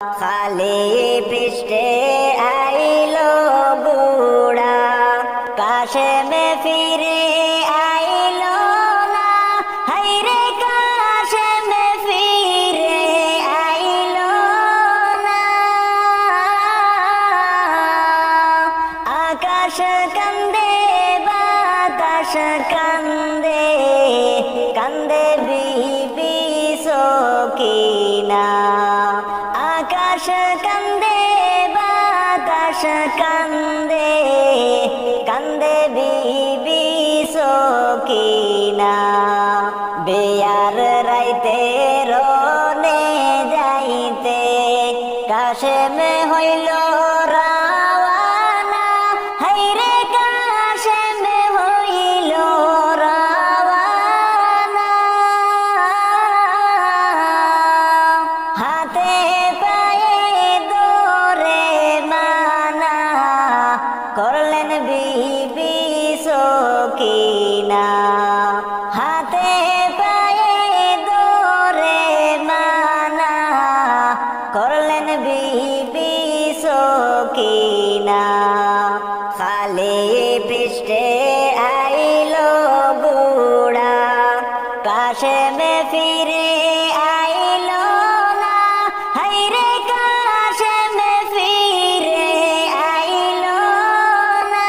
খালি পৃষ্ঠে আইলো বুড়া, কাশেমে ফিরে আইলো না। হাইরে কাশেমে ফিরে আইলো না। আকাশ কান্দে বাতাস কান্দে, কান্দে বিবি সকিনা। আকাশ কান্দে বাতাস কান্দে, কান্দে বিবি সকিনা। বেয়ার রাইতে রনে যাইতে কাশেমে হইল রাওয়ানা। হাইরে কাশেমে হইল রাওয়ানা। হাতে করলেন বিবি সকিনা। হাতে পায়ে দরে মানা, করলেন বিবি সকিনা। খালি পৃষ্ঠে আইলো বুড়া, কাশেমে ফিরে আইলো না। হাইরে কাশেমে ফিরে আইলো না।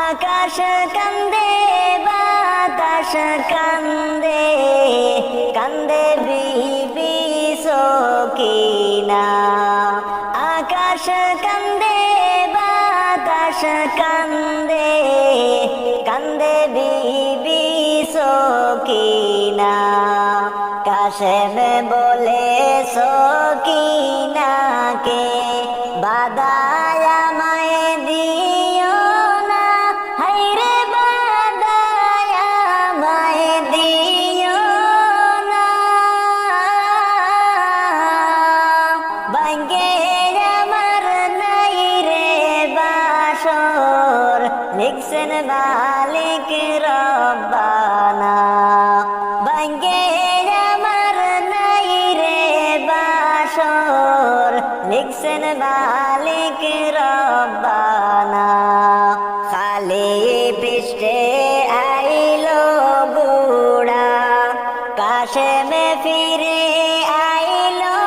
আকাশ কান্দে বাতাস কান্দে, কান্দে বিবি সকিনা। আকাশ কান্দে বাতাস কান্দে, কান্দে বিবি সকিনা। কাশেমে বলে সকিনাকে বাদায় আমায় দিও না। হাইরে বাদায় আমায় দিও না। ভাগ্যে আমার নাই রে বাসর, লিখছেন মালিক রব্বানা। ভাগ্যে আমার নাই রে বাসর, লিখছেন মালিক রব্বানা। খালি পৃষ্ঠে আইলো বুড়া, কাশেমে ফিরে আইলো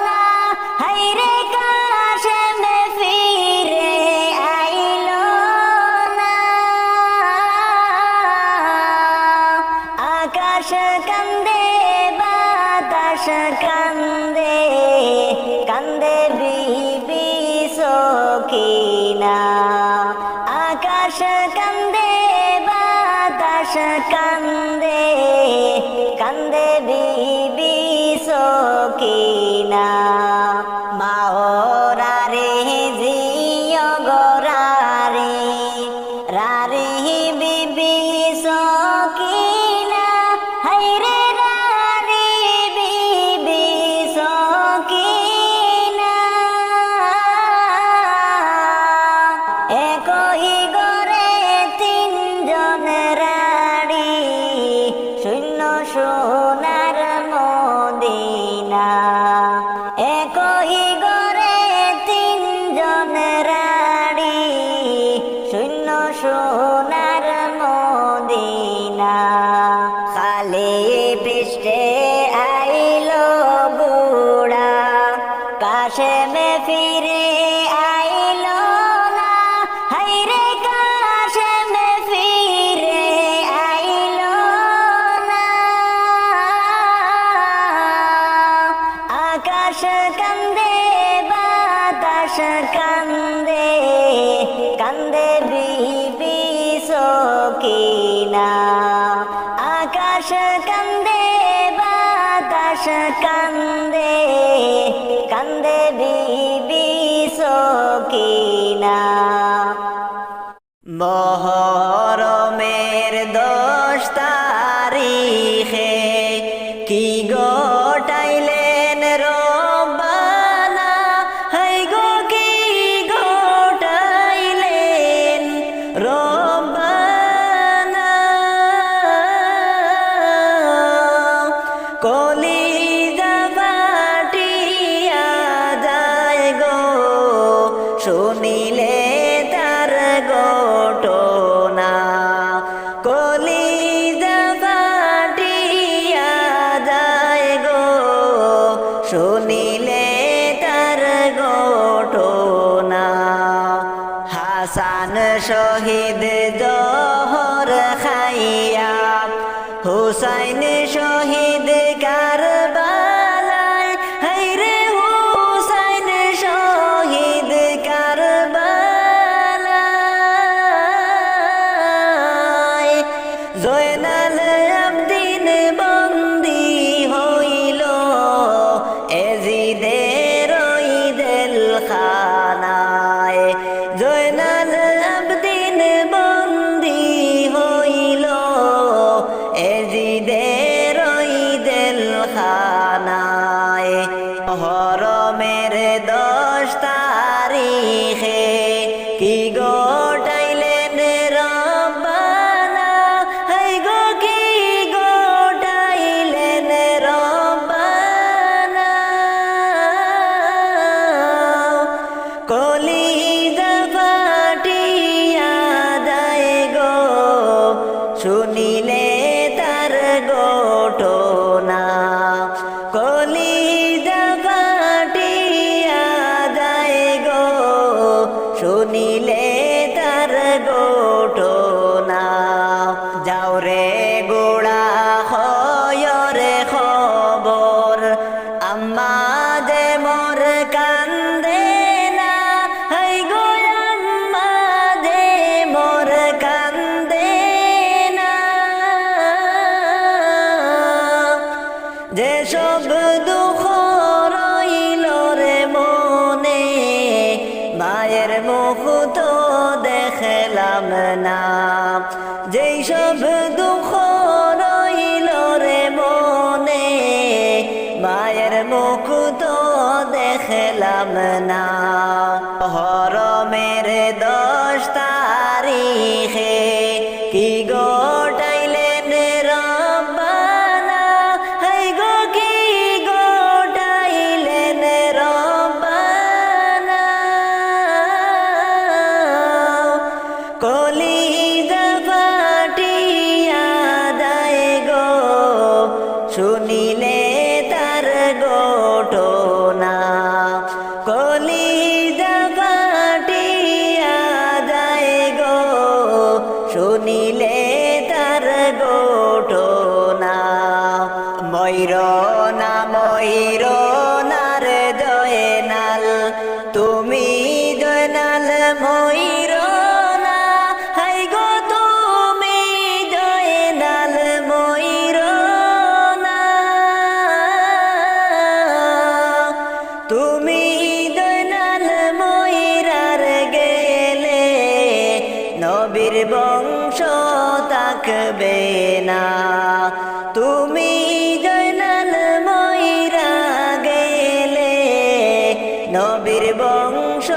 না। হাইরে কাশেমে ফিরে আইলো না। আকাশ কান্দে বাতাস কান্দে, কান্দে বিবি সকিনা। আকাশ কান্দে বাতাস কান্দে, কান্দে বিবি সকিনা। মাওরারে জিও গোরারে, রারে বিবি সকিনা। হাইরে রারে বিবি সকিনা। একই ঘরে তিনজন রাড়ি, শূন্য সোনার মদিনা। একই ঘরে তিনজন রাড়ি, শূন্য সোনার মদিনা। খালি পৃষ্ঠে আইলো বুড়া, কাশেমে ফিরে আইলো না। হাইরে কাশেমে ফিরে আইলো না। আকাশ কান্দে বাতাস কান্দে, কান্দে বিবি সকিনা। আকাশ কান্দে বাতাস কান্দে, কান্দে বিবি সকিনা। মহরমের 10 তারিখে কি গোটাইলেন রব্বানা। হাই গো কি গোটাইলেন রব্বানা। কলি শুনিলে তার ঘটনা। হাসান শহীদ জহর খাইয়া, হুসাইন শহীদ কারবালায়, হায়রে হুসাইন শহীদ কারবালায়। জয়নাল আবদিন বন্দী হইল এজিদের ওই জেলখানায়। জয়নাল আবদিন বন্দী হইল এজিদের ওই জেলখানায়। হরমের 10 তারিখে কি গোটাইলেন রব্বানা, হাই গো কি গোটাইলেন রব্বানা। কলিজা ফাটিয়া যায় গো শুনিলে তার ঘটনা। কলিজা ফাটিয়া যায় গো শুনিলে তার ঘটনা। যাও রে গোড়া হয়রে খবর, আম্মা যে মোর কান্দে না, হাই গো আম্মা যে মোর কান্দে না। যেসব দুঃখ রইল রে মনে, মায়ের মুখ তো দেখলাম না। যেই সব দুঃখ রইল রে মনে, মায়ের মুখ তো দেখলাম না। হরমের 10 তারিখে কি গোটাইলেন রব্বানা, হাই গো কি গোটাইলেন রব্বানা। কলিজা ফাটিয়া যায় গো শুনিলে তার ঘটনা। কলিজা ফাটিয়া যায় গো শুনিলে তার ঘটনা। ময়ূরনা ময়ূরনা রে জয়নাল, তুমি জয়নাল ময়ূরনা, হাই গো তুমি জয়নাল ময়ূরনা। তুমি জয়নাল ময়ূরার গেলে নবীর বংশ থাকবে না। তুমি জয়নাল ময়ূরা গেলে নবীর বংশ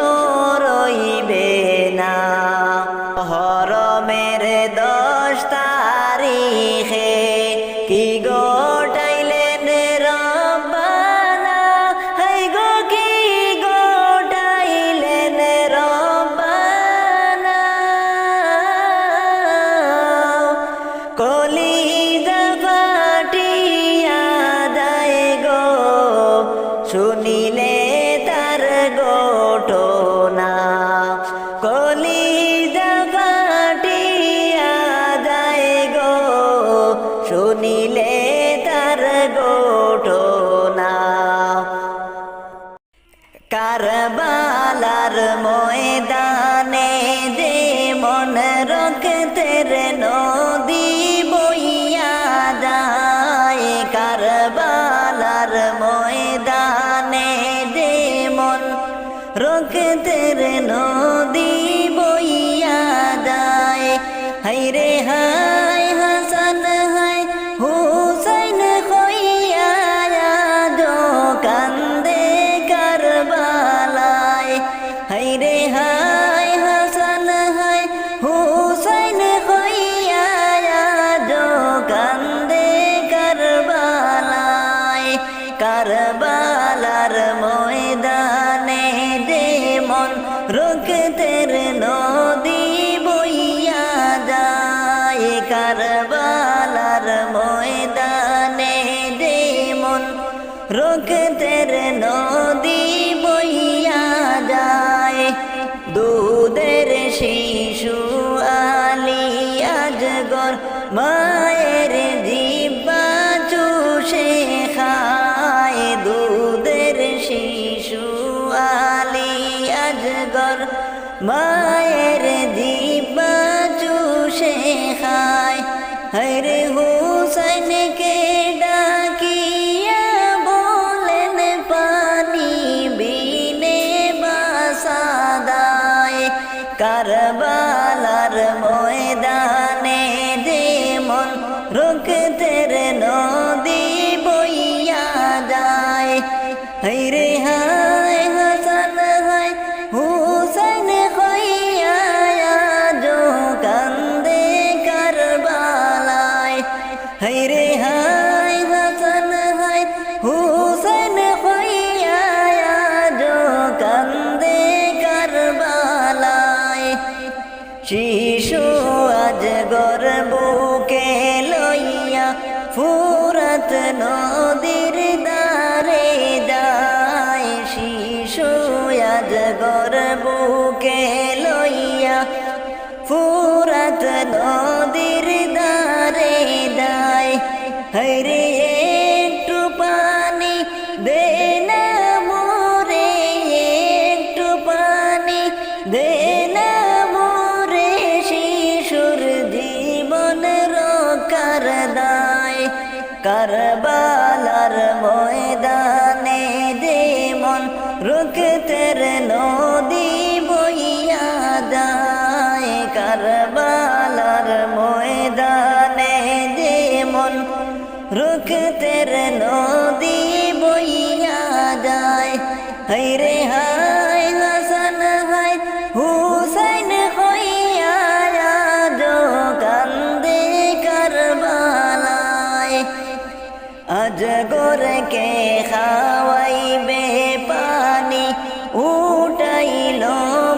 রইবে না। হরমের 10 তারিখে কি গোটাইলেন রব্বানা, হাই গো কি গোটাইলেন রব্বানা। কলিজা ফাটিয়া যায় গো শুনিলে তার ঘটনা। কলিজা ফাটিয়া যায় গো শুনিলে তার ঘটনা। কারবালার ময়দানে যে মন রক্তের নদী বইয়া যায়। কারবালার ময়দানে যে মন রক্তের নদী বইয়া যায়। হায়রে হায় হাসান হায় হুসাইন হইয়া দো কান্দে কারবালায়। হায়রে হায় হাসান হায় হুসাইন হইয়া দো কান্দে কারবালায়। কারবালার ময়দানে যে মন রক্তের নদী বইয়া যায়। কারবালার ময়দানে যে মন রক্তের নদী বইয়া যায়। দুধের শিশু আলী আজগর মায়ের জিহ্বা চুষে খায়। দুধের শিশু আলী আজগর মায়ের জিহ্বা চুষে খায়। হরে হুসাইনকে ডাকিয়া বলেন পানি বিনে বাসা দায়। কারবালার ময়দানে যেমন রক্তের নদী বইয়া যায়। হায়রে হায় হাসান হায় হুসাইন হইয়া আজো কান্দে কারবালায়। হায়রে হায় হাসান হায় হুসাইন হইয়া আজো কান্দে কারবালায়। শিশু আজগর বুকে লইয়া ফুরাত নদীর দারে যায়। শিশু আজগর বুকে লইয়া ফুরাত নদীর দারে যায়। হরে একটু পানি দে না মোরে, একটু পানি দে না মোরে, শিশুর জীবন রক্ষার দায়। কারবালার ময়দানে যেমন রক্তের নদী বইয়া যায়। কারবালার ময়দানে যেমন রক্তের নদী বইয়া যায়। হায়রে হায় হাসান হায় হুসাইন হইয়া আজো কান্দে কারবালায়। আজগরকে খাওয়াইবে পানি উঠাইল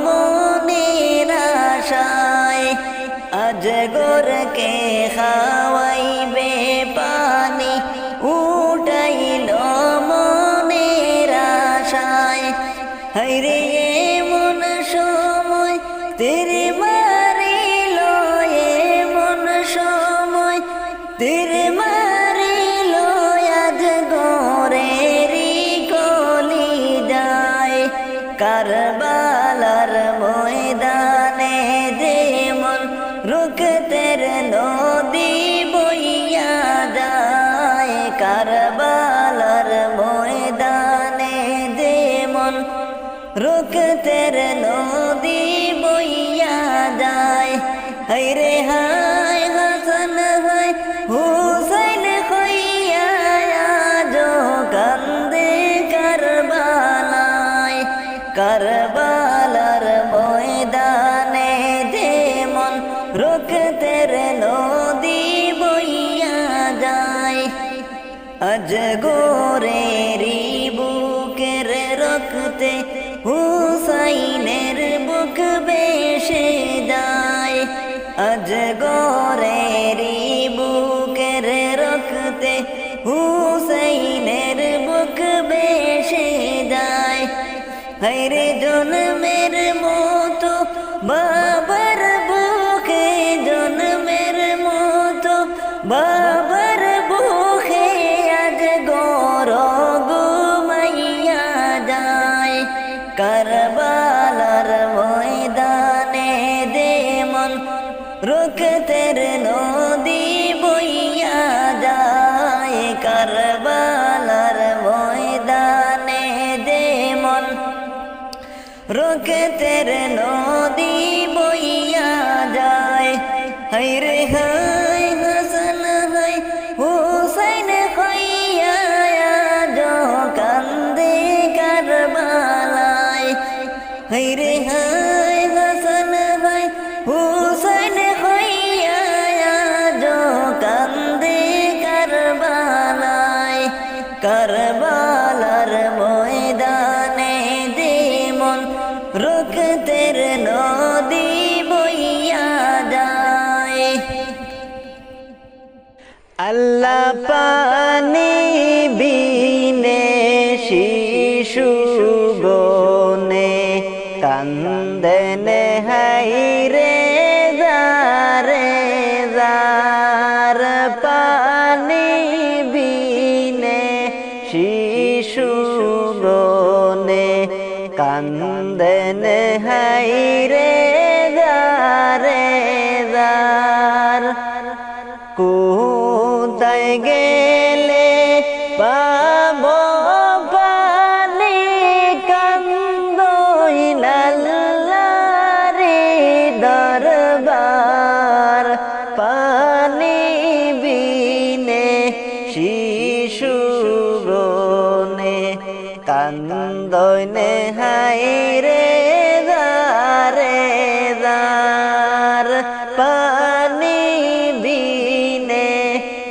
মনের আশায়। আজগরকে খাওয়াইবে পানি উঠাইল মনের আশায়। হায়রে এমন সময় তীর মারিল, এমন সময় তীর মারিল আজগরেরই কলিজায়। কারবালার ময়দানে যেমন রক্তের নদী বইয়া যায়। কারবালার ময়দানে যেমন রক্তের নদী বইয়া যায়। হায়রে হায় হাসান হায় হুসাইন হইয়া আজো কান্দে কারবালায়। কারবালার ময়দানে যেমন রক্তের নদী বইয়া যায়। আজগরেরই বুকের রক্তে হুসাইনের বুক বেশে যায়। আজগরেরই বুকের রক্তে হুসাইনের বুক বেশে যায়। হায়রে জন্মের মতো বাবার বুকে, জন্মের মতো বাবার বুকে আজগর ঘুমাইয়া যায়। কারবালার ময়দানে যেমন রক্তের নদী বইয়া যায়। কারবালার ময়দানে যেমন রক্তের নদী বইয়া যায়। হায়রে হায় হাসান হায় হুসাইন হইয়া আজো কান্দে কারবালায়। হায়রে হায় হাসান হায় হুসাইন হইয়া আজো কান্দে কারবালায়। কারবালার ময়দানে যেমন রক্তের নদী বইয়া যায়। আল্লাহ পানি বিনে কান্দেন হাইরে যারে যার পানি বিনে শিশু গনে কান্দেন হাইরে যারে যার কোথায় গেলে পাবো পানি কান্দইন আল্লাহরে দরবার পানি বিনে শিশু গনে কান্দইন হাইরে যারে যার পানি বিনে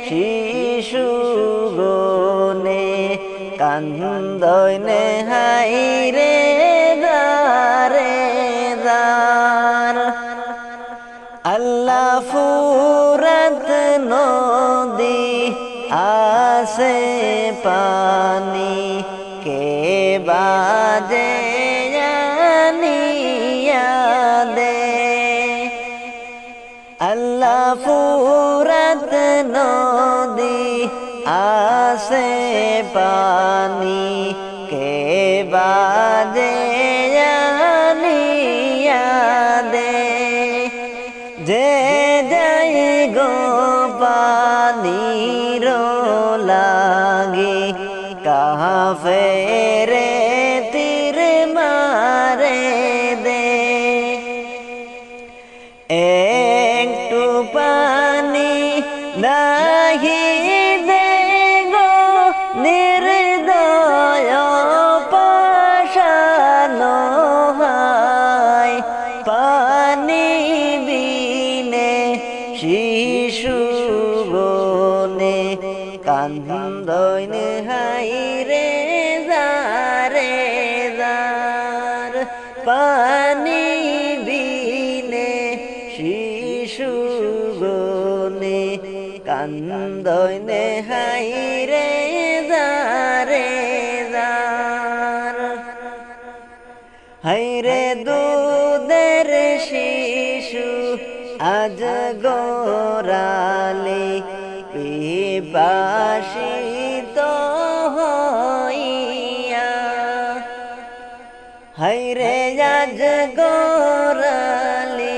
শিশু গনে কান্দইন হাইরে যারে যার আল্লাহ ফুরাত নদী আসে পানি কে বাজে আনিয়া দে আল্লাহ ফুরাত নদী আসে পানি কে বাজে আনিয়া দে যে যাই গো পানির লাগি কাফেরে তীর মারে দে একটু পানি নাহি দে গো নির্দয় পাশানো হায় পানি বিনে শিশু গনে কান্দইন হাইরে যারে যার পানি বিনে শিশু গনে কান্দইন হাইরে যারে যার হাইরে দুধের শিশু আজ গোরালে পিপাসিত হইয়া হাইরে আজ গোরালে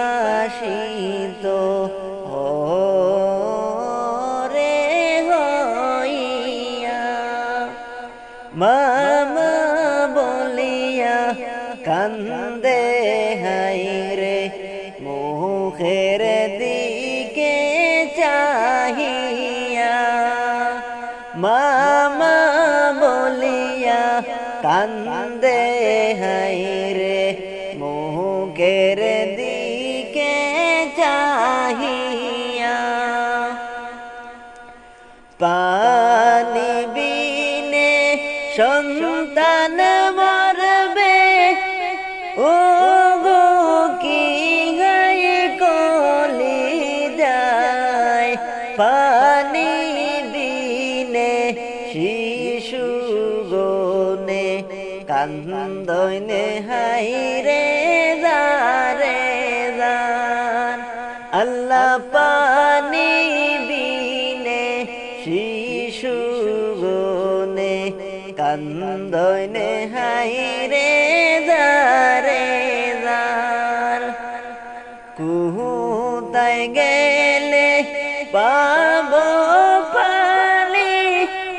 পিপাসিত রে হইয়া মামা বলিয়া কান্দে হাইরে মুখের দিকে চাহিয়া মামা বলিয়া কান্দে হাইরে মুখের দিকে চাহিয়া পানি বিনে সন্তান মরবে ও গো কি গাই কলি যায় পানি বিনে শিশু গনে কান্দইন হাইরে যারে যার আল্লাহ পানি বিনে শিশু গনে কান্দইন হাইরে যারে যার কোথায় গেলে পাবো পানি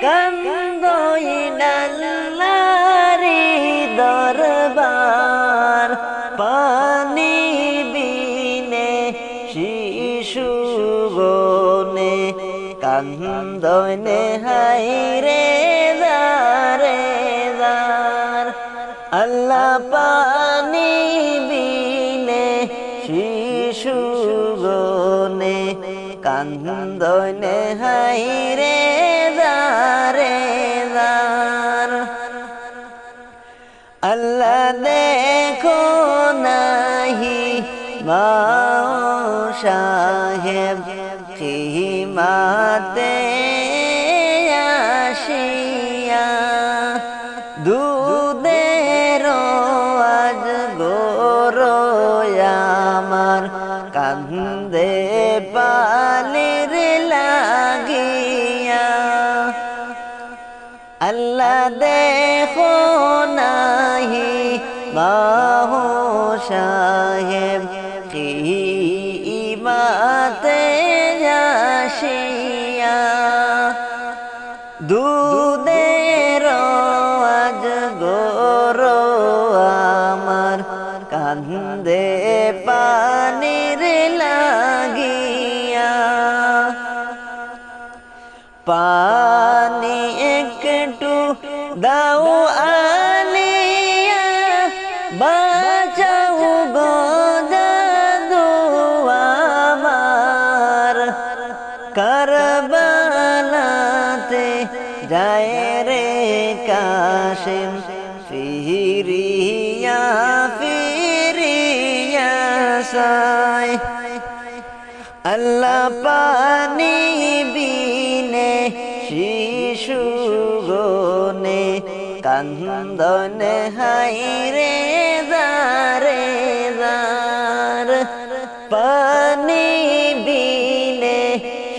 কান্দইন আল্লাহরে দরবার পানি বিনে শিশু গনে কান্দইন হাইরে যারে যার আল্লাহ পানি বিনে শিশু গনে কান্দইন হাইরে যারে যার আল্লাহ দেখো নাহি মা সাহেব খিমাতে আসিয়া দুধের আল্লাহ দেখো নাহি বাহু সাহেব কিমাতে আসিয়া দুধের আজ গোর আমার কান্দে পানির লাগিয়া পানি একটু দাও আলিয়া বাঁচাও গো দাদু আমার কারবালাতে যায় রে কাশিম ফিরিয়া ফিরিয়া সায় আল্লাহ পানি বিনে শিশু গনে কান্দনে হাইরে দারে দার পানি বিনে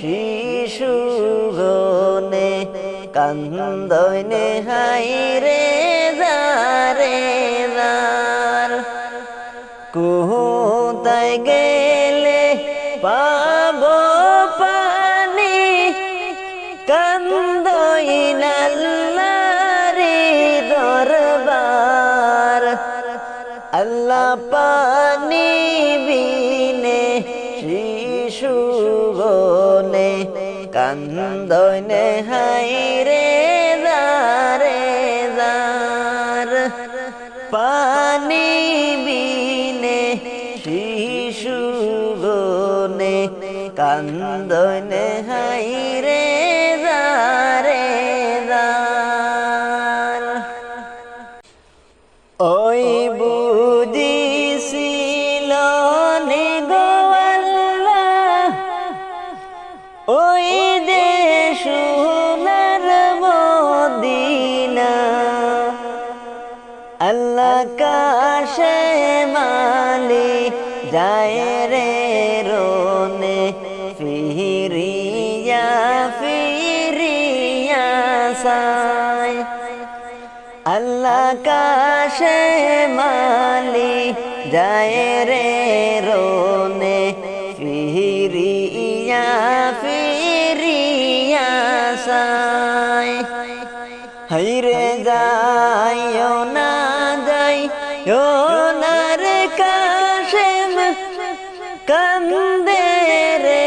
শিশু গনে কান্দনে হাইরে দারে দার কোথায় গেলে পাবো পানি কান্দইন আল্লাহরি দরবার আল্লাহ পানি বিনে শিশু গনে কান্দইন হাইরে দারে দার পানি বিনে শিশু গনে কান্দনে হাইরে দারে দার ওই বুঝিছিল নে গো আল্লাহ ওই যে সোনার মদিনা আল্লাহ কাশে মালি যায় রে রোনে ফিরিয়া ফিরিয়া সায় আল্লাহ কাশে মালি যায় রে রোনে ফিরিয়া ফিরিয়া সায় হাইরে যাইও না যাইও না রে কাশেম কান্দে রে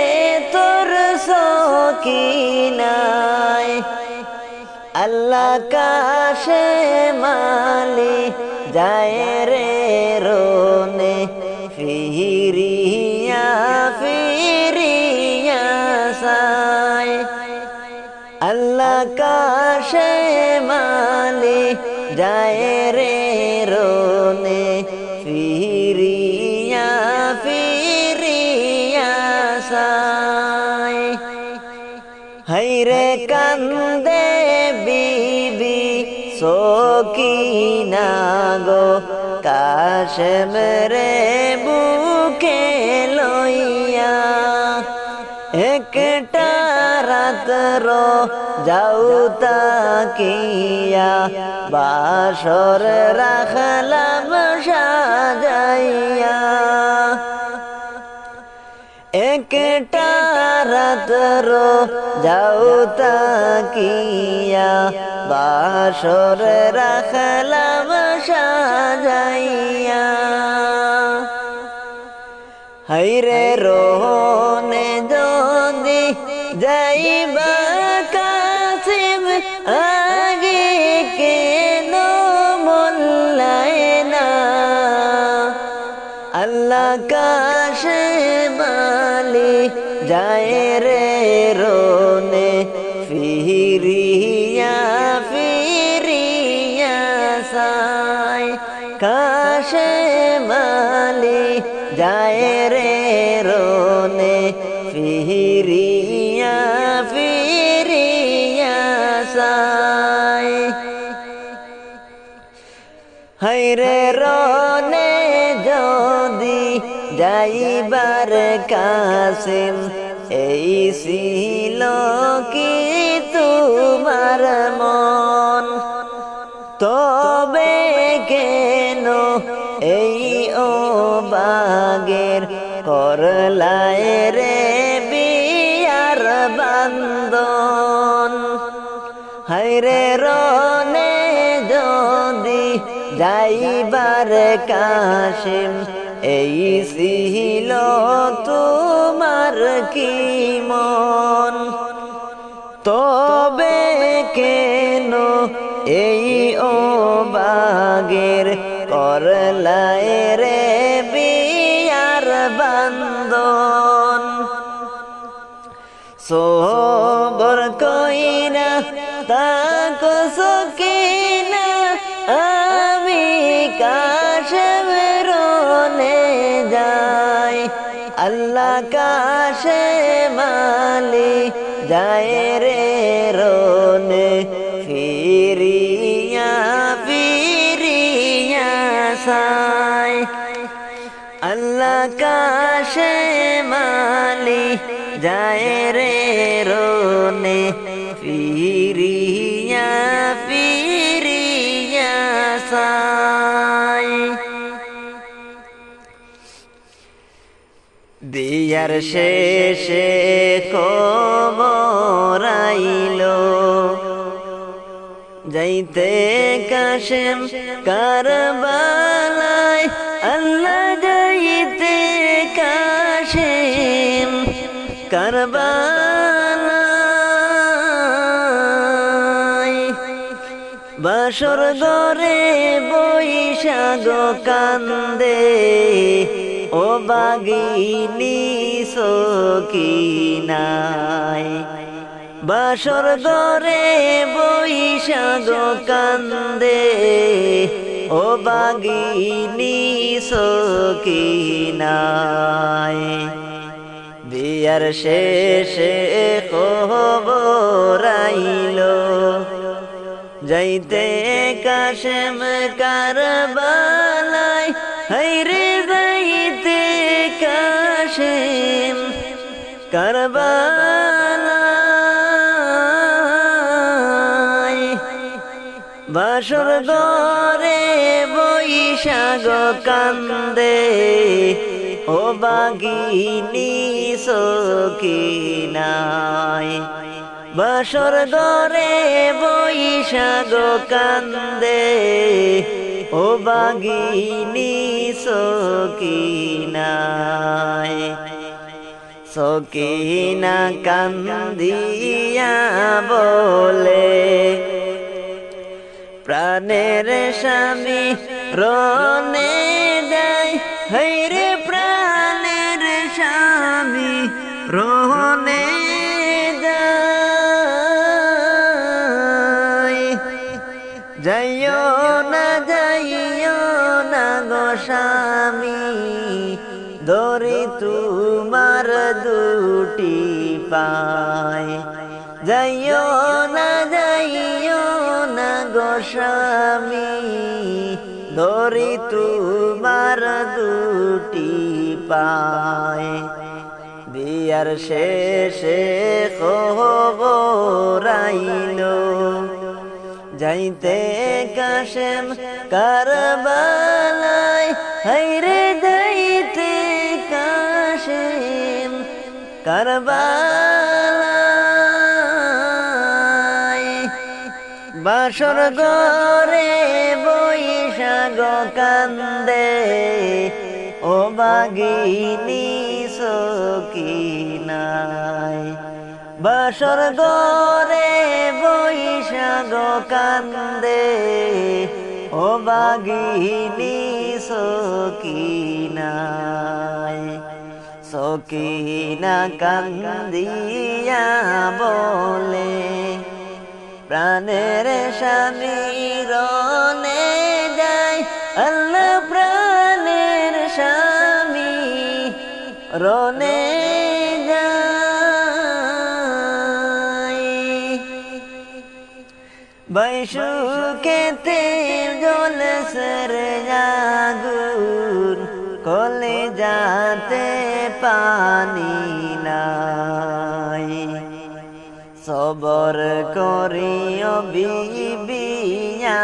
তোর সকিনায় আল্লাহ কাশে মালি যায় রে রোনে ফিরিয়া ফিরিয়া সায় আল্লাহ কাশে মালি যায় রে রোনে ফিরিয়া ফিরিয়া সায় হাইরে কান্দে বিবি সকিনা গো কাশেম রে বুকে লইয়া একটা রাত্র যাও তাকিয়া বাসর রাখলাম সাজাইয়া একটা রাত্র যাও তাকিয়া বাসর রাখলাম সাজাইয়া হাইরে রোনে যদি যাইবা কাসিম আগে কেন মোল্লায় না আল্লাহ কাশে মালি যায় রে রোনে ফিরিয়া ফিরিয়া সায় কাশে মালি যায় রে রোনে ফিরিয়া ফিরিয়া সায় হাইরে রনে যদি যাইবার কাসিম এই ছিল কি তোমার মন তবে কেন এই ও বাগের করলায় রে বিয়ার বান্দন হায়রে রনে যদি যাইবার কাশিম এই ছিল তোমার কি মন তবে কেন এই ও বাগের করলায় রে বিয়ার বান্দন সবর কইরা তাকো সকিনা আমি কাশেম রনে যাই আল্লাহ কাশেম আলী যায় রে রনে ফিরিয়া ফিরিয়া সাই আল্লাহ কাশেম আলী যায় রে রনে ফিরিয়া ফিরিয়া সাই দিয়ার শেষে খবর আইলো যাইতে কাশেম কারবালায় আল্লাহ যাইতে কাশেম কারবালায় বাসর ঘরে বৈশাখ কান্দে ও বাগিনী সকিনায় বাসর ঘরে বৈশাখ কান্দে ও বাগিনী সকিনায় বিয়ার শেষে খবর আইলো যাইতে কাশেম কারবালায় হায়রে যাইতে কাশেম কারবালায় বাসর ঘরে বৈশাখ কান্দে ও বাগিনী সকিনায় বাসর ঘরে বৈশাখ কান্দে ও বাগিনী সকিনায় সকিনা কান্দিয়া বলে প্রাণের স্বামী রনে যায় হায়রে প্রাণের স্বামী রনে যায় যাইও না গো স্বামী ধরে তোমার দুটি পায় যাইও না গো স্বামী ধরে তোমার দুটি পায় বিয়ার শেষে খবর আইলো যাইতে কাশেম কারবালায় হায়রে যাইতে কাশেম কারবালায় বাসর ঘরে বৈশাখ কান্দে ও বাগিনী সকিনায় বাসর ঘরে বৈশাখ কান্দে ও বাগিনী সকিনায় সকিনা কান্দিয়া বলে প্রাণের স্বামী রনে যায় আল্লাহ প্রাণের স্বামী রনে বৈশুকেতে জলসর আগুন কলে যাতে পানি নাই সবর করিও বিবি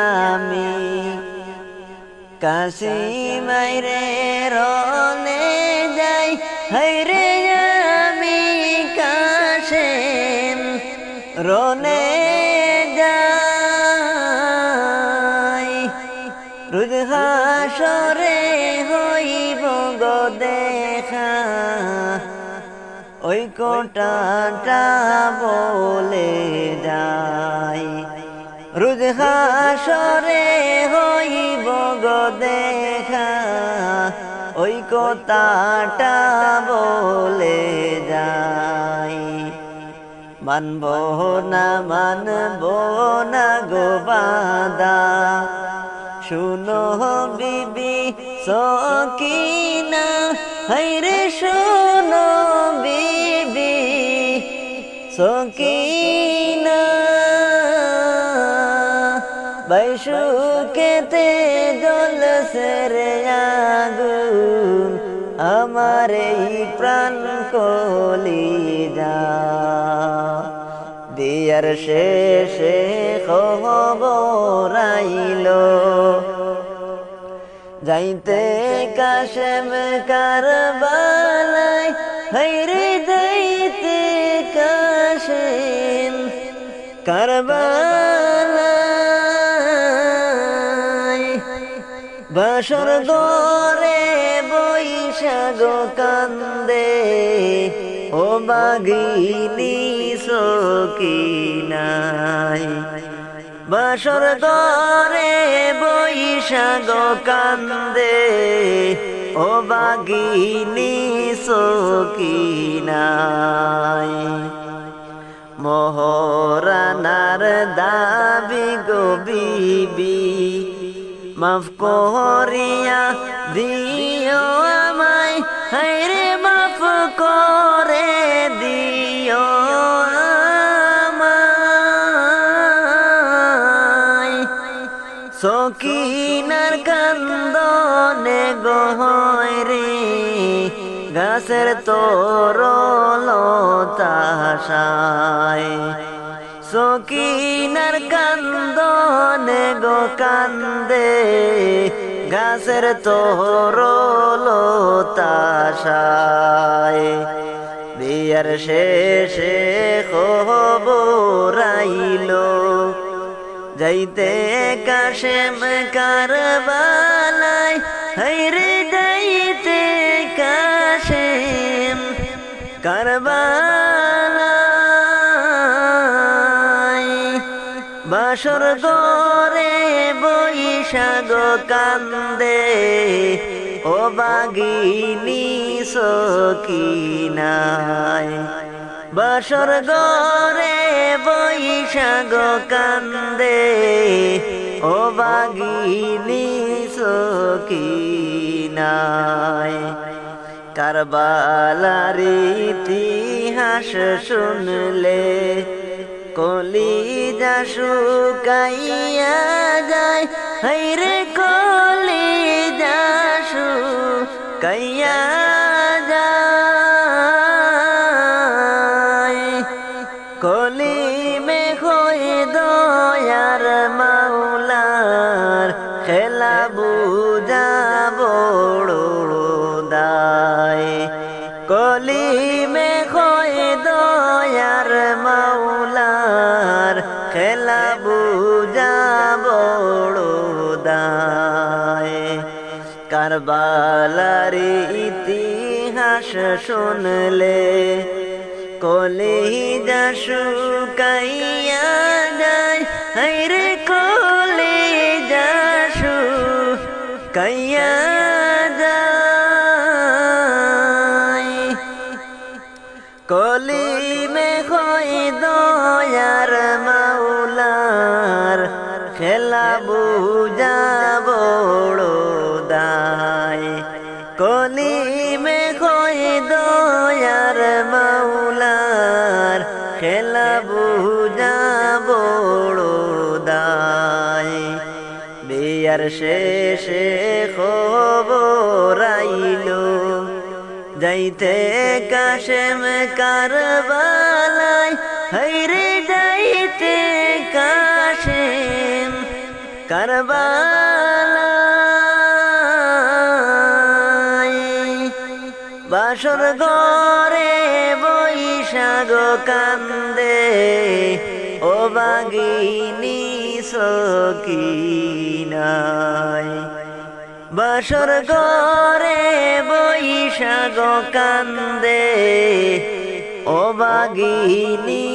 আমি কাশি মাইরে রনে যাই হাইরে আমি কাশেম রনে যাই রোজ হাসরে হইব গো দেখা ওই কোটাটা বলে যাই রোজ হাসরে হইব গো দেখা ওই কথাটা বলে যাই মানব না গো বাদা শুনো বিবি সকিনা হাইরে শুনো বিবি সকিনা বাইশুকেতে জ্বলছে রে আগুন আমার এই প্রাণ কলিজা দিয়ার শেষে খবর আইলো যাইতে কাশেম কারবালায় হাইরে যাইতে কাশেম কারবালায় বাসর গরে বৈশাখ কান্দে ও বাগিনী সকিনাই বাসর গরে বৈশাখ কান্দে ও বাগিনী সকিনাই মোহরানার দাবি গো বিবি মাফ করিয়া দিও আমায় হায়রে মাফ করে দিও আমায় সকিনার কান্দনে গহরে গাছের তরলতাশায় সকিনার কান্দনে গো কান্দে গাছের তরলতাশায় বিয়ার শেষে খবর আইলো যাইতে কাশেম কারবালায় হাইরে যাইতে কাশেম কারবালায় বাসর গরে বৈশাখ কান্দে ও বাগিনী সকিনায় বাসর গরে বৈশাখ কান্দে ও বাগিনী সকিনায় কারবালার ইতিহাস শুনলে কলিজা শুকাইয়া যায় হায়রে কলিজা শুকাইয়া যায় কলিমে হয়ে দয়ার মাওলার খেলা বুঝা বড় দায় কলিমে হয়ে দয়ার মাওলার খেলা বুঝা বড় দায় কারবালার ইতিহাস শুনলে কলিজা শুকাইয়া যায় হায়রে কলিজা শুকাইয়া যায় কলিমে হয়ে দয়ার মাওলার খেলা বুঝা বড় দায় কলিমে হয়ে দয়ার মাওলার খেলা বুঝা বড় দায় বিয়ার শেষে খবর আইলো যাইতে কাশেম কারবালায় হায়রে যাইতে কাশেম কারবালায় কান্দে ও বাগিনী সকিনায় বাসর ঘরে বৈশাখ কান্দে ও বাগিনী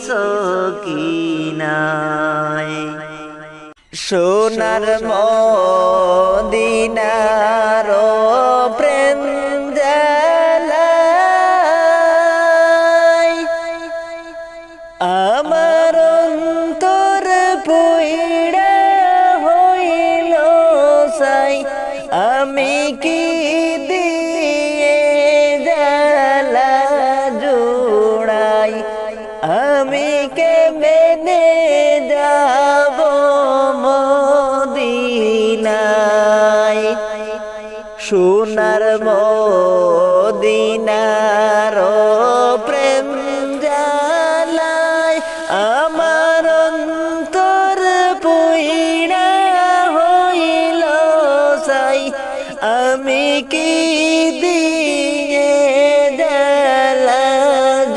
সকিনায় সোনার মদিনার প্রেম জালাই আমার অন্তর পুইড়া হইল সাই আমি কি দিয়ে জ্বালা জুড়াই আমি কে মেনে যাব মদিনায় সোনার মদিনার প্রেম জালায় আমার অন্তর পুইড়া হইল সাই আমি কি দিয়ে জ্বালা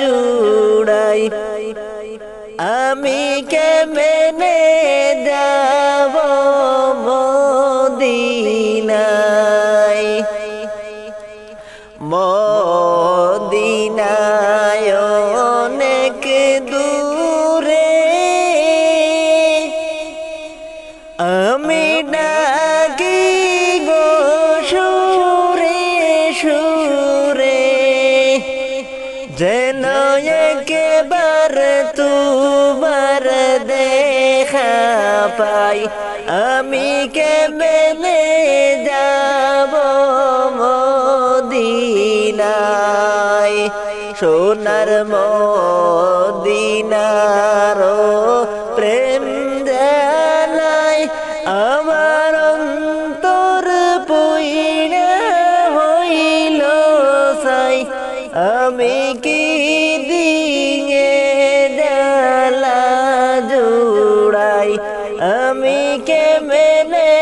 জুড়াই আমি কে মেনে যাব মদিনায় মদিনায় অনেক দূরে আমি ডাকি গো সুরে সুরে যেন একবার তোমার দেখা পাই আমি কে মেলে যাব মদিনায় সোনার মদিনার প্রেম জালায় আমার অন্তর পুইড়া হইল সাই আমি কি দিয়ে জ্বালা জুড়াই আমি কে মেনে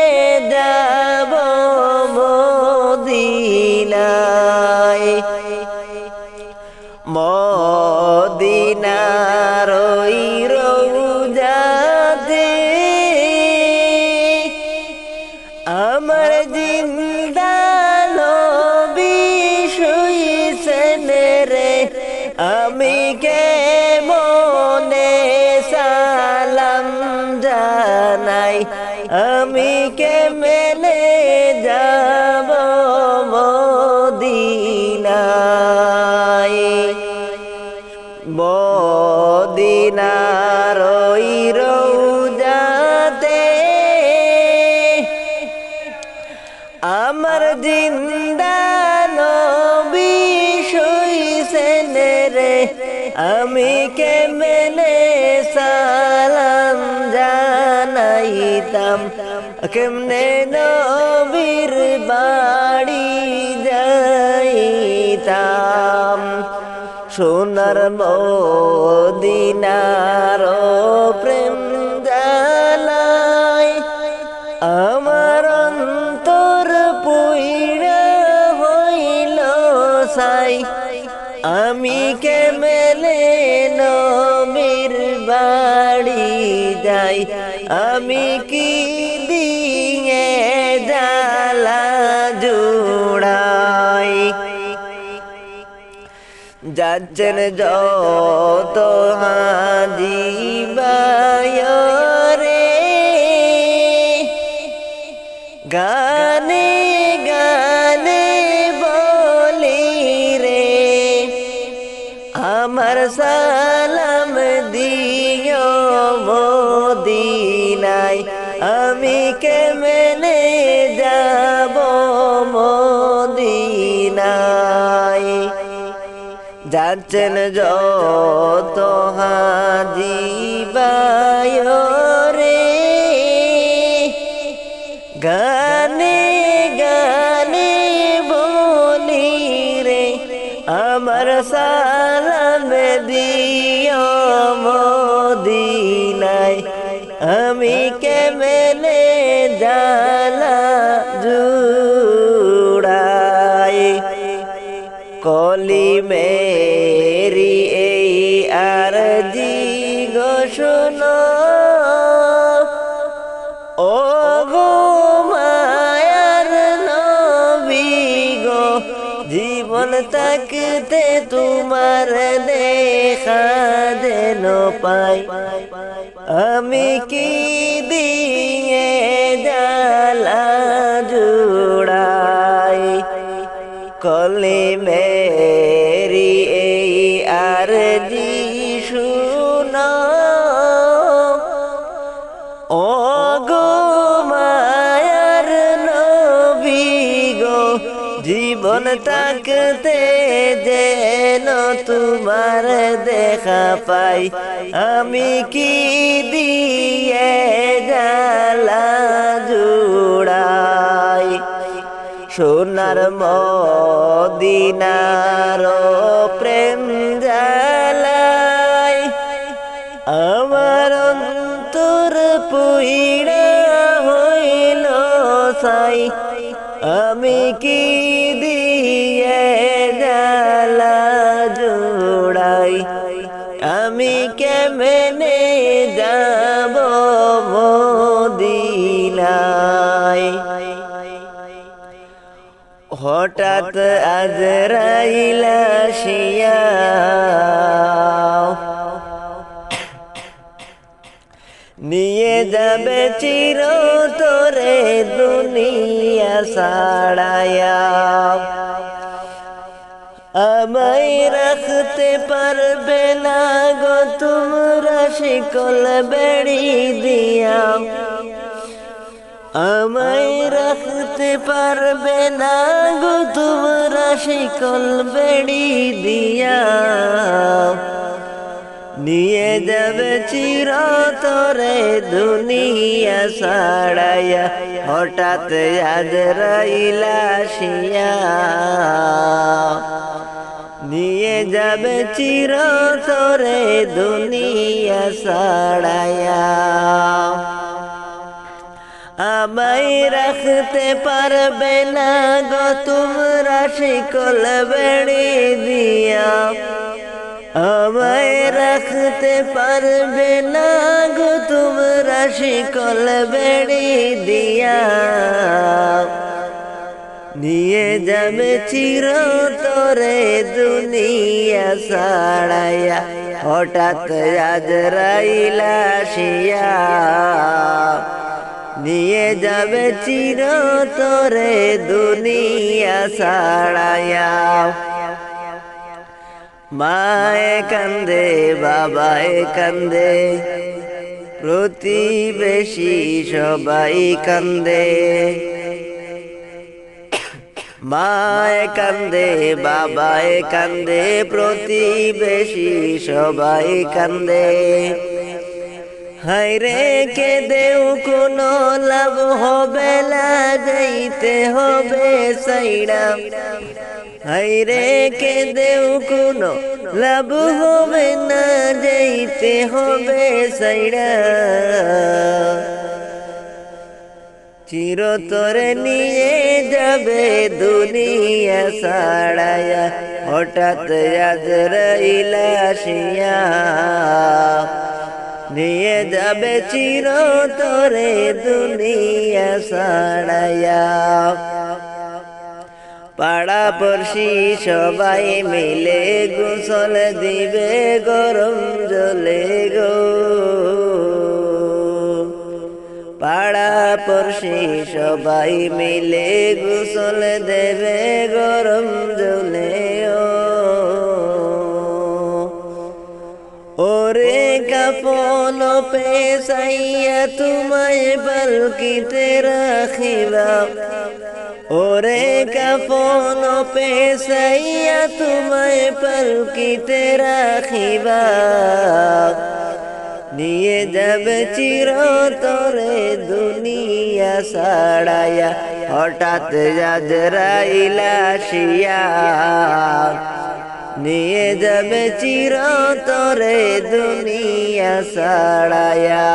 যাব মদিনায় মদিনার ওই রওজাতে আমার জিন্দা নবী শুইছেন রে আমি কে মনে সালাম জানাই আমি কে মেলে যাব মদিনায় মদিনার ওই রওজাতে আমার জিন্দা নবী শুইছেন রে আমি কে মেনে সালাম জানাইতাম কেমনে নবীর বাড়ি যাইতাম সোনার মদিনার প্রেম জালায় আমার অন্তর পুইড়া হইল সাই আমি কে মেলে নবীর বাড়ি যাই আমি কি দিয়ে জ্বালা জুড়াই যাচ্ছেন যত হাজি বায়রে গানে গানে বলি রে আমার সালাম দিও মদিনায় আমি কেমনে যাব মদিনায় যাচ্ছেন যত হাজি বায়রে গানে গানে বলি রে আমার সালাম দিও মদিনায় আমি কেমনে জ্বালা জুড়াই কলি মেরি এই থাকতে তোমার দেখা যেন পাই আমি কি দিয়ে জ্বালা জুড়াই কলি মেরি এই আরজি শুনো ও গো মায়ার নবী গো জীবন থাকতে যেন তোমার দেখা পাই আমি কি দিয়ে জ্বালা জুড়াই সোনার মদিনার প্রেম জ্বালাই আমার অন্তর পুইড়া হইল সাই আমি কি দিয়ে জ্বালা জুড়াই আমি কেমনে যাব মদিনায় হঠাৎ আজরাইল আসিয়া নিয়ে যাবে চিরতরে দুনিয়া ছাড়ায়া আমায় রাখতে পারবে না গো তোমরা শিকল বেড়ি দিয়া আমায় রাখতে পারবে না গো তোমরা শিকল বেড়ি দিয়া নিয়ে যাবে চিরতরে দুনিয়া ছাড়াইয়া হঠাৎ আজরাইল আসিয়া নিয়ে যাবে চিরতরে দুনিয়া ছাড়াইয়া আমায় রাখতে পারবে না গো তোমরা শিকল বেড়ি দিয়া আমায় রাখতে পারবে না গো তোমরা শিকল বেড়ি দিয়া নিয়ে যাবে চিরতরে দুনিয়া ছাড়াইয়া হঠাৎ আজরাইল আসিয়া নিয়ে যাবে চিরতরে দুনিয়া ছাড়াইয়া মায়ে কান্দে বাবায় কান্দে প্রতিবেশী সবাই কান্দে মায়ে কান্দে বাবায় কান্দে প্রতিবেশী সবাই কান্দে হায়রে কে দেও কোনো লাভ হবে না যাইতে হবে সাইড়া হায়রে কে দেও কোনো লাভ হবে না যাইতে হবে সাইড়া চিরতরে নিয়ে যাবে দুনিয়া ছাড়াইয়া হঠাৎ আজরাইল আসিয়া নিয়ে যাবে চিরতরে দুনিয়া ছাড়াইয়া পাড়া পড়শি সবাই মিলে গোসল দিবে গরম জলে গো পাড়া পড়শি সবাই মিলে গোসল দেবে গরম জলে ওরে কাফন পেশাইয়া তোমায় বলকিতে রাখিবা ওরে কাফন পেশাইয়া তোমায় পলকিতে রাখিবা নিয়ে যাবে চিরতরে দুনিয়া ছাড়াইয়া হঠাৎ আজরাইল আসিয়া নিয়ে যাবে চিরতরে দুনিয়া ছাড়াইয়া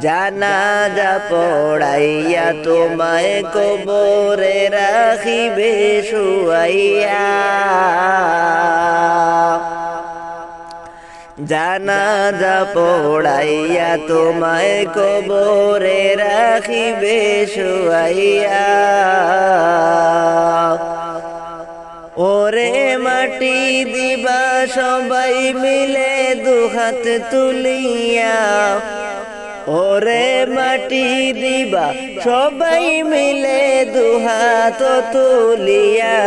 জানাজা পড়াইয়া তোমায় কবরে রাখিবে শুয়াইয়া জানাজা পড়াইয়া তোমায় কবরে রাখিবে শুয়াইয়া ওরে মাটি দিবা সবাই মিলে দুহাত তুলিয়া, ওরে মাটি দিবা সবাই মিলে দুহাত তুলিয়া,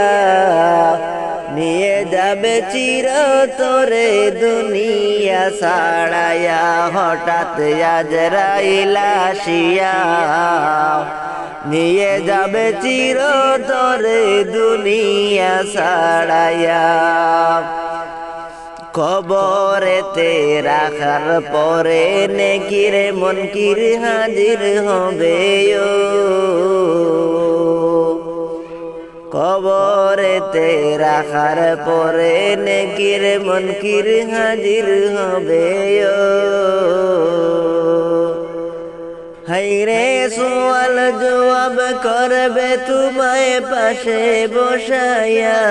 নিয়ে যাবে চিরতরে দুনিয়া ছাড়াইয়া, হঠাৎ আজরাইল আসিয়া নিয়ে যাবে চিরতরে দুনিয়া ছাড়াইয়া। কবরেতে রাখার পরে নেকির মুনকির হাজির হবে ও, কবরেতে রাখার পরে নেকির মুনকির হাজির হবে ও। হায়রে সওয়াল জবাব করবে তোমায় পাশে বসাইয়া,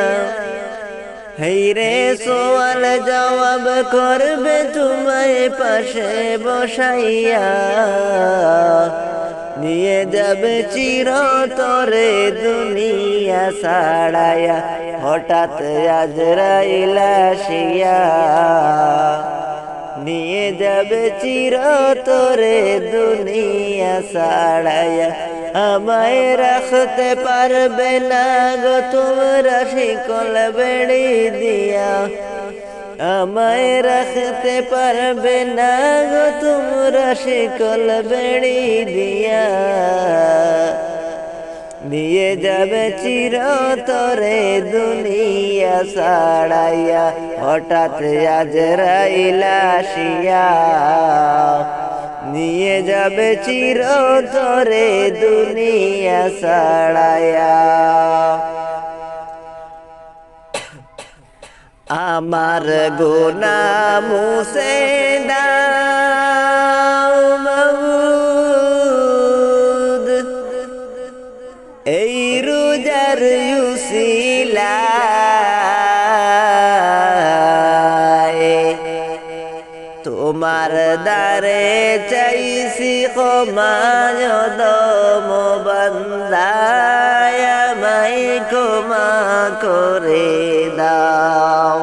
হায়রে সওয়াল জবাব করবে তোমায় পাশে বসাইয়া, নিয়ে যাবে চিরতরে দুনিয়া ছাড়াইয়া, হঠাৎ আজরাইল আসিয়া নিয়ে যাবে চিরতরে দুনিয়া ছাড়াইয়া। আমায় রাখতে পারবে না গো তোমরা শিকল বেড়ি দিয়া, আমায় রাখতে পারবে না গো তোমরা শিকল বেড়ি দিয়া, নিয়ে যাবে চিরতরে দুনিয়া ছাড়াইয়া, হঠাৎ আজরাইল আসিয়া নিয়ে যাবে চিরতরে দুনিয়া ছাড়াইয়া। আমার গুনাহ মুছে দাও মাবুদ, এই রোজার উসিলায় তোমার দ্বারে চাইছি ক্ষমা, দম বান্দায় আমায় ক্ষমা করে দাও,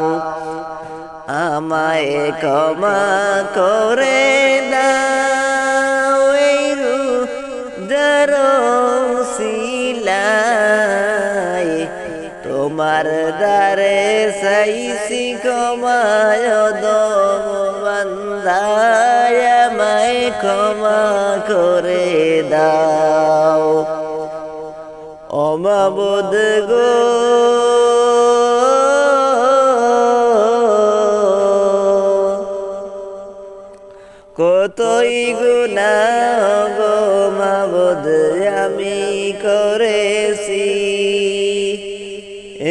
আমায় ক্ষমা করে দাও, এই রোজার উসিলায় তোমার দ্বারে চাইছি ক্ষমা, দম বান্দায় আমায় ক্ষমা করে দাও। ও মাবুদ গো কতই গুনাহ গো মাবুদ আমি করেছি,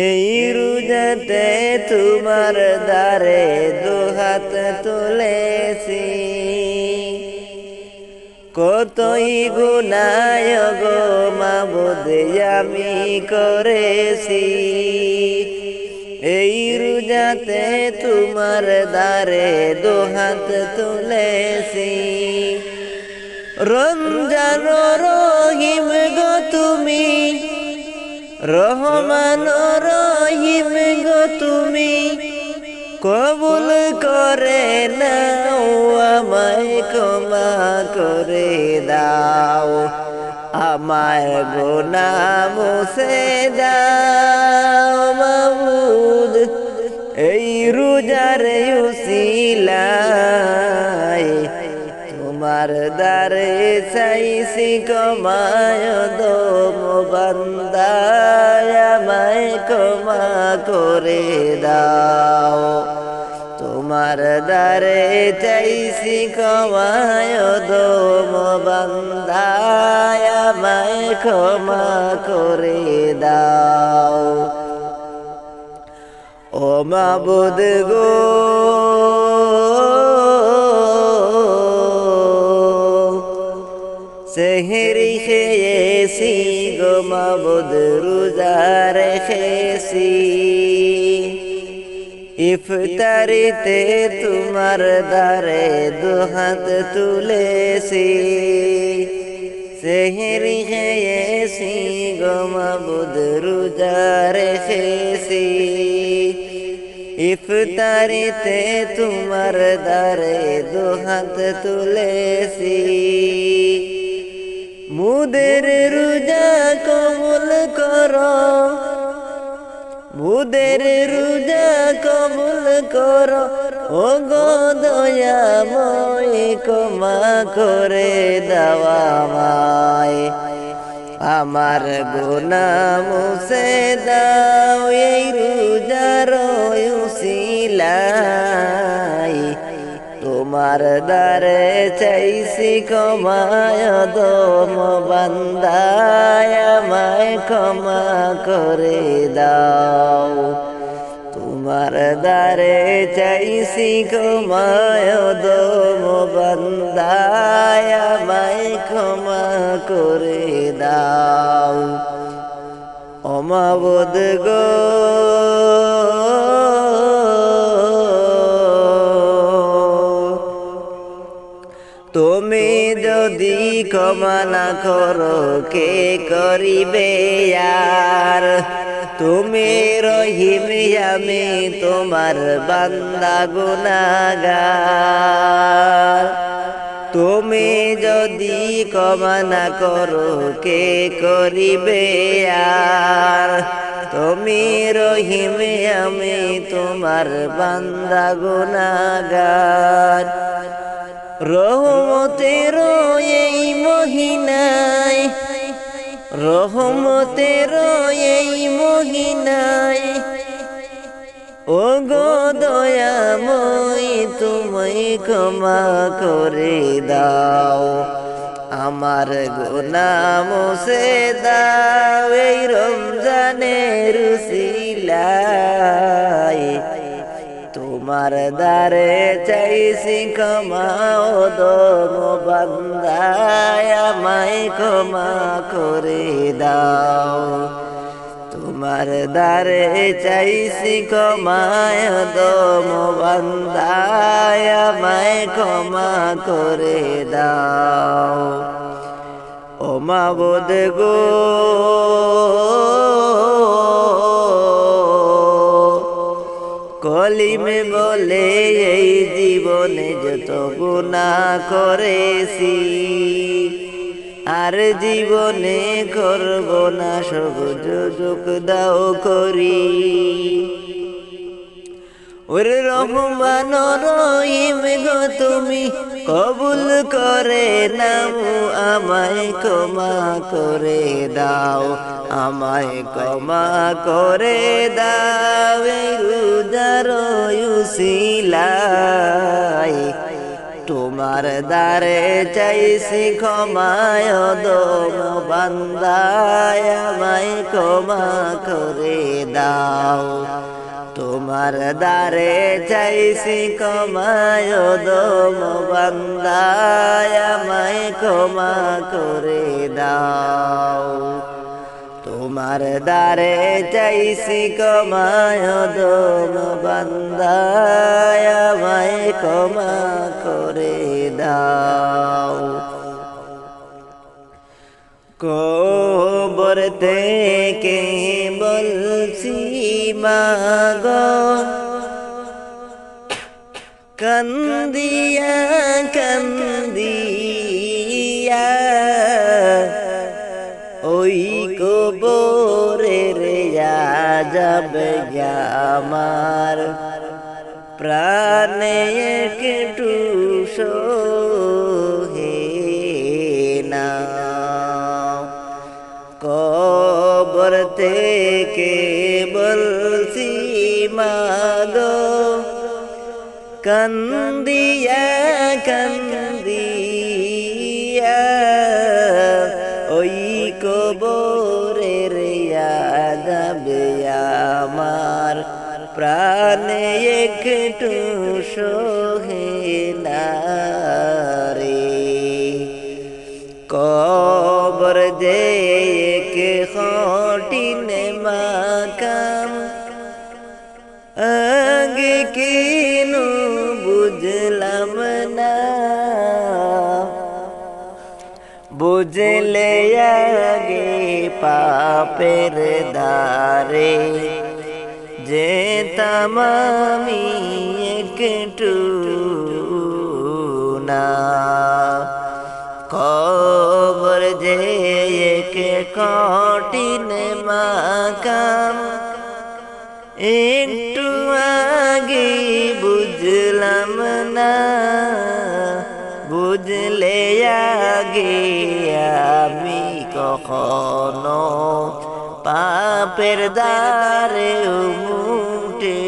এই রোজাতে তোমার দ্বারে দুহাত তুলেছি, কতই গুনাহ গো মাবুদ আমি করেছি, এই রোজাতে তোমার দ্বারে দুহাত তুলেছি। রমজান রহিম গো তুমি, রহমান রহিম গো তুমি, কবুল করে নাও আমায় ক্ষমা করে দাও, আমায় গুনাহ মুছে দাও মাবুদ, এই রোজার উসিলায় তোমার দ্বারে চাইছি ক্ষমা, দম বান্দায় আমায় ক্ষমা করে দাও, তোমার দ্বারে চাইছি ক্ষমা, দম বান্দায় আমায় ক্ষমা করে দাও। ও মাবুদ গো সেহরি খেয়েছি গো মাবুদ রোজা রেখেছি, ইফতারিতে তোমার দ্বারে দুহাত তুলেছি, সেহরি খেয়েছি গো মাবুদ রোজা রেখেছি ইফতারিতে তোমার দ্বারে দুহাত তুলেছি মুদের রোজা কবুল করো মুদের রোজা কবুল করো ও গো দয়াময় ক্ষমা করে দেওয়া আমায় আমার গুনাহ মুছে দাও এই রোজার উসিলায় তোমার দ্বারে চাইছি ক্ষমায় দম বান্দায় আমায় ক্ষমা করে দাও তোমার দ্বারে চাইছি ক্ষমায় দম বান্দায় আমায় ক্ষমা করে দাও ও মাবুদ গো তুমি যদি ক্ষমা না করো কে করিবে আর তুমি রহিম আমি তোমার বান্দা গুনাহগার তুমি যদি ক্ষমা না করো কে করিবে আর তুমি রহিম আমি তোমার বান্দা গুনাহগার রহমতের এই মহিনায় রহমতের এই মহিনায় ও গো দয়াময় তুমি ক্ষমা করে দাও আমার গুনাহ মুছে দাও এই রমজানের উসিলায় তোমার দ্বারে চাইছি ক্ষমা ও দম বান্দায় আমায় ক্ষমা করে দাও তোমার দ্বারে চাইছি ক্ষমা ও দম বান্দায় আমায় ক্ষমা করে দাও ও মাবুদ গো কলিমে বলে এই জীবনে যত গুনাহ করেছি আর জীবনে করব না সব সুযোগ দাও করি ওরে রহমান রহিম গো তুমি কবুল করে নাও আমায় ক্ষমা করে দাও আমায় ক্ষমা করে দাও এই রোজার উসিলায় তোমার দ্বারে চাইছি ক্ষমায় দম বান্দায় আমায় ক্ষমা করে দাও তোমার দ্বারে চাইছি ক্ষমায় দম বান্দায় আমায় ক্ষমা করে দাও তোমার দ্বারে চাইছি ক্ষমায় দম বান্দায় আমায় ক্ষমা করে দাও কবর থেকে বলছি মাগো কান্দিয়া কান্দিয়া ওই কবরের যাবে আমার প্রাণে একটু সহে না কবর থেকে বলছি মাগো কান্দিয়া কান্দিয়া ওই কবরের যাবে আমার প্রাণে একটু সহে না রে কবর যে এক কঠিন মাকাম আগে কেন বুঝলাম না বুঝলে আগে পাপের দ্বারে যেতাম আমি একটু না, কবর যে এক কঠিন মাকাম একটু আগে বুঝলাম না, বুঝলে আগে আমি কখনো পাপের দ্বারে মুটে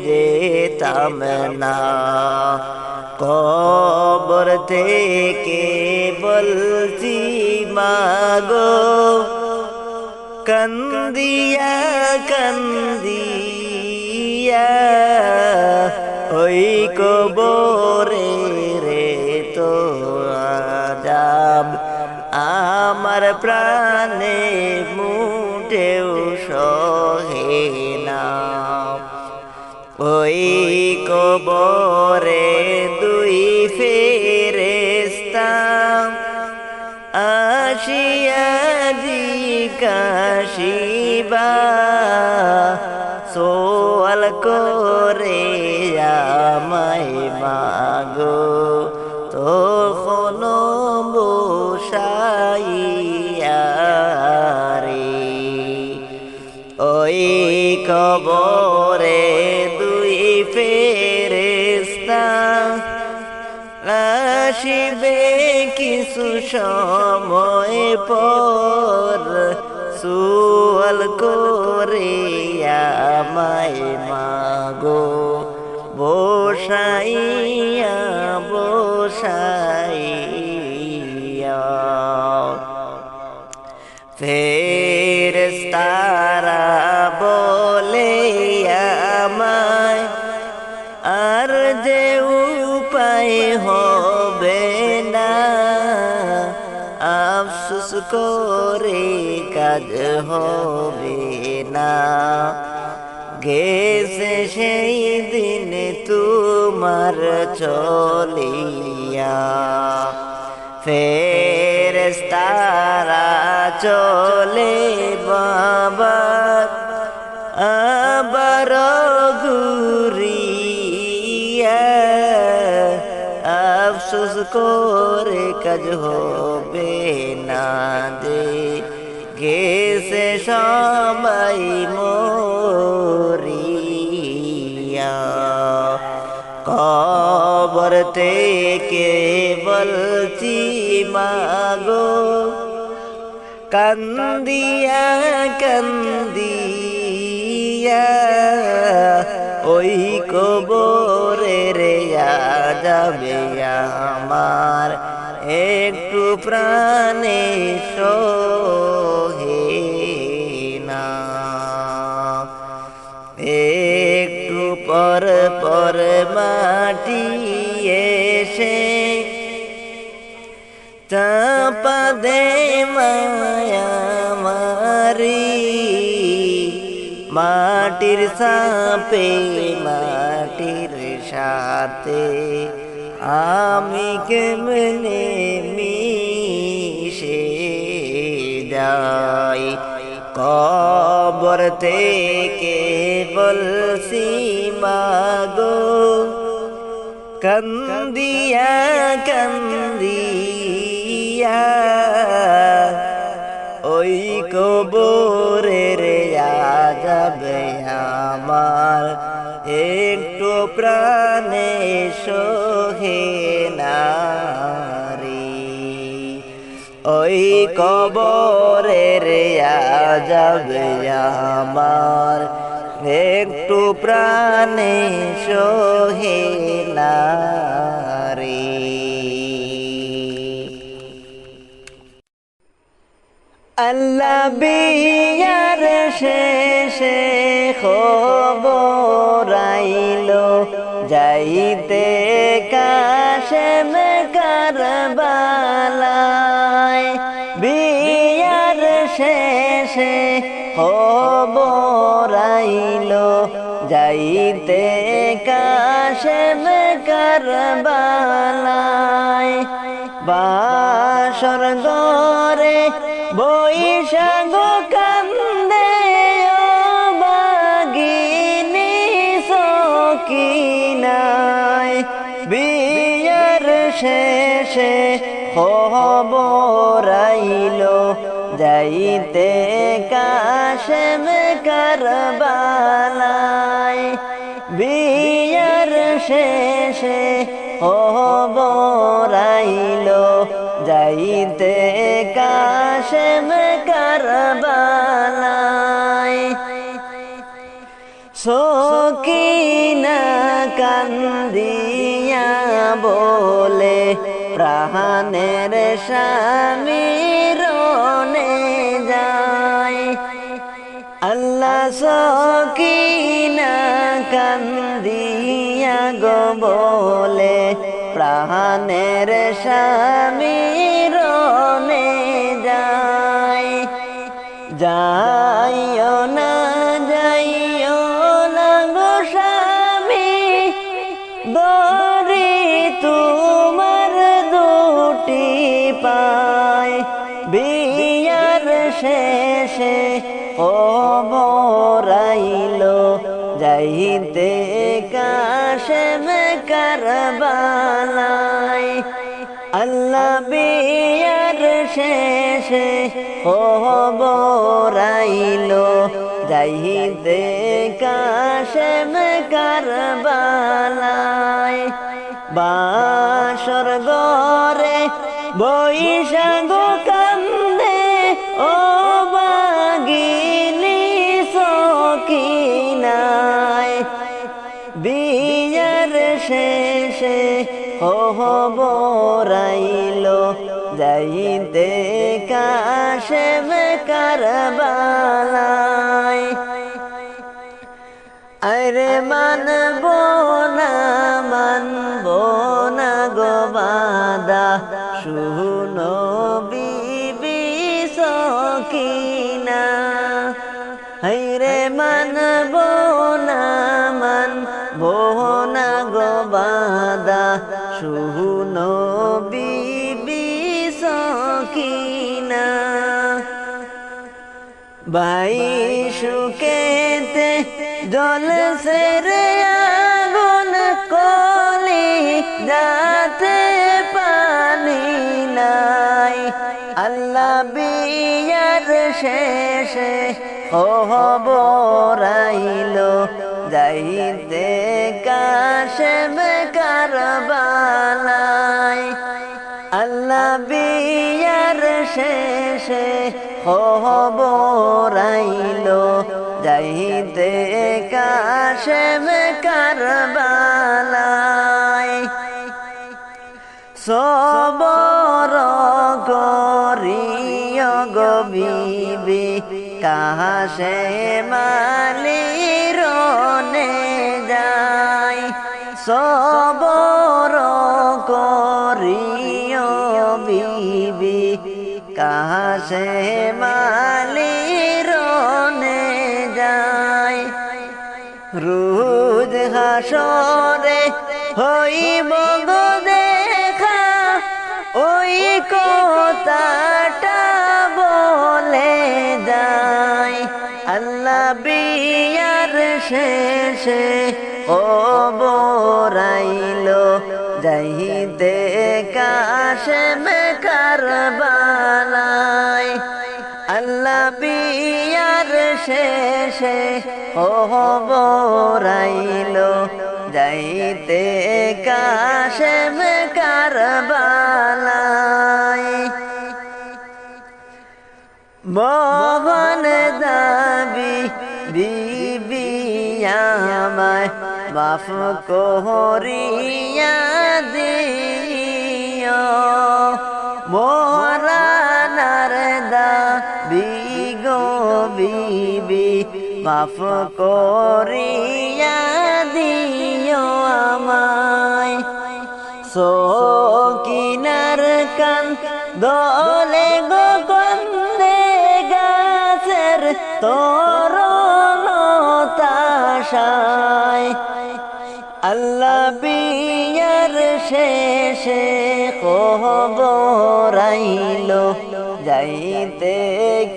যেতাম না। কবর থেকে বলছি মাগো কান্দিয়া কান্দিয়া, ওই কবরে রে তো আযাব আমার প্রাণে মুটেও সহে না। ওই কবরে দুই ফেরেশতা আসিয়া জিজ্ঞাসিবা সোয়াল করে আমায় মাগো, তখন বসাইয়া রে ওই কবরে দুই ফেরেশতা আসিবে কিছু সময় পর, সুয়াল করে আমায় মাগো বসাইয়া বসাইয়া। ফেরেশতারা বলে আমায় আর যে উপায় হবে না, আফসোস করে কাজ হবে না। গেছে সেই দিন তোমার চলিয়া, ফেরেশতারা চলে বাবা আবার ঘুরিয়া, আফসোস করে কাজ হবে না যে গেছে সবাই মরিয়া। কবর থেকে বলছি মাগো কান্দিয়া কান্দিয়া, ওই কবরে রে যাবে আমার একটু প্রাণে সহে না। একটু পর পর মাটি এসে চাপা দে মায়া মারি, মাটির সাপে মাটির সাথে আমি কেমনে মিশে যাই। কবর থেকে বলছি মাগো কান্দিয়া কান্দিয়া, ওই কবরের যাবে আমার একটু প্রাণে সহে না রে। ওই কবরের যাবে আমার একটু প্রাণে সহে না রে। আল্লাহ বিয়ার শেষে খবর আইলো যাইতে কাশেম কারবালায়, বিয়ার শেষে খবর আইলো যাইতে কাশেম কারবালায়, বাসর গরে বৈশাখ কান্দে ও বাগিনী সকিনায় বিয়ার শেষে খবর আইলো যাইতে কাশেম কারবালায় বিয়ার শেষে খবর আইলো যাইতে কাশেম কারবালায় সকিনা কান্দিয়া বলে প্রাণের স্বামী রনে যায় আল্লাহ সকিনা কান্দিয়া গো বলে প্রাণের স্বামী রনে যায় যাইও না যাইও না গো স্বামী দরি তোমার দুটি পায় বিয়ার শেষে খবর আইলো যাইতে কাশেম কারবালায় আল্লাহ বিয়ার শেষে খবর আইলো যাইতে কাশেম কারবালায় বাসর গরে বৈশাখ কান্দে ও বাগিনী সকিনায় বিয়ার শেষে খবর আইলো যাইতে কাশেম কারবালায় আরে মানব না গো বাদা শুনো বিবি সকিনা হাইরে মানব না গো বাদা শুনো বিবি সকিনা ভাই সুকেতে জলসে রে আগুন কলি যাতে পানি নাই আল্লাহ বিয়ার শেষে খবর আইলো যাইতে কাশেম কারবালায় আল্লাহ বিয়ার শেষে খবর আইলো যাইতে কাশেম কারবালায় সবর করিও গো বিবি কাশেম আলীর রনে যায় সবর করিও বিবি কাশেম আলীর রনে যায় রোজ হাসরে হইব গো দেখা ওই কথাটা বলে যায় আল্লাহ বিয়ার শেষে খবর আইলো যাইতে কাশেম কারবালায় আল্লাহ বিয়ার শেষে খবর আইলো যাইতে কাশেম কারবালায় মোহন দাবি বিবি আমায় মাফ করিয়া দিও মোরানার দাবি গো বিবি মাফ করিয়া দিও আমায় সকিনার কান দলে গো কন্দে গাছের তরলতাশায় আল্লাহ বিয়ার শেষে শেষে খবর আইলো যাইতে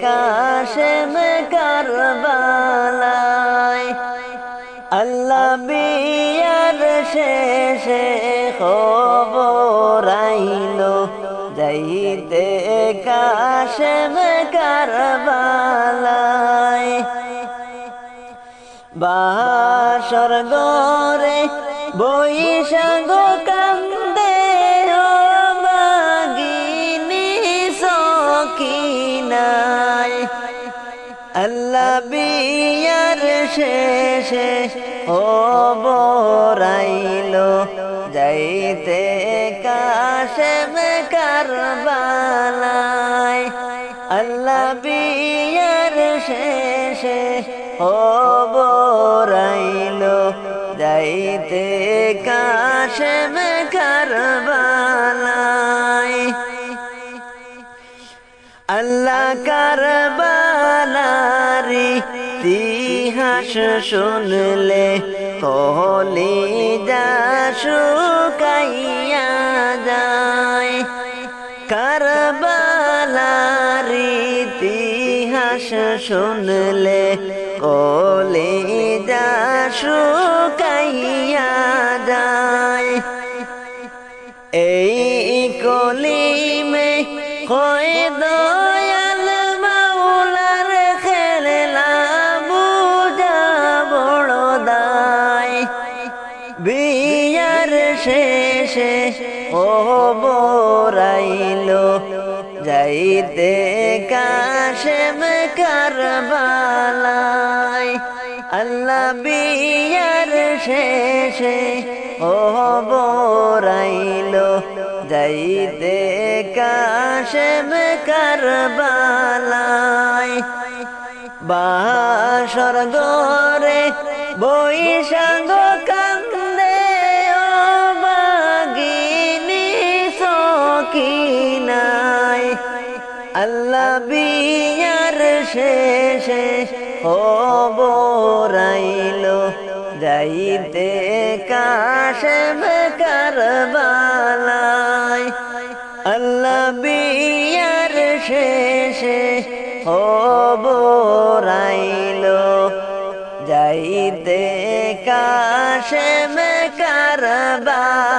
কাশেম কারবালায় আল্লাহ বিয়ার শেষে খবর আইলো যাইতে কাশেম কারবালায় বাসর গরে বৈশাখ কান্দে ও বাগিনী সকিনায় আল্লাহ বিয়ার শেষে খবর আইলো যাইতে কাশেম কারবালায় আল্লাহ বিয়ার শেষে খবর আইলো যাইতে কাশেম কারবালায় আল্লাহ কারবালারি ইতিহাস শুনলে কলিজা শুকাইয়া যায় কারবালার ইতিহাস শুনলে কলিজা শুকাইয়া যায় এই কলিমে হয় দয়াল মাওলার খেলা বুঝা বড় দায় বিয়ার শেষে খবর আইলো যাইতে কাশেম কারবালায় আল্লাহ বিয়ার শেষে খবর আইলো যাইতে কাশেম কারবালায় বাসর গরে বৈশাখ কান্দে ও বাগিনী সকিনায় আল্লাহ বিয়ার শেষে খবর আইলো যাইতে কাশেম কারবালায় আল্লাহ বিয়ার শেষে খবর আইলো যাইতে কাশেম কারবালায়।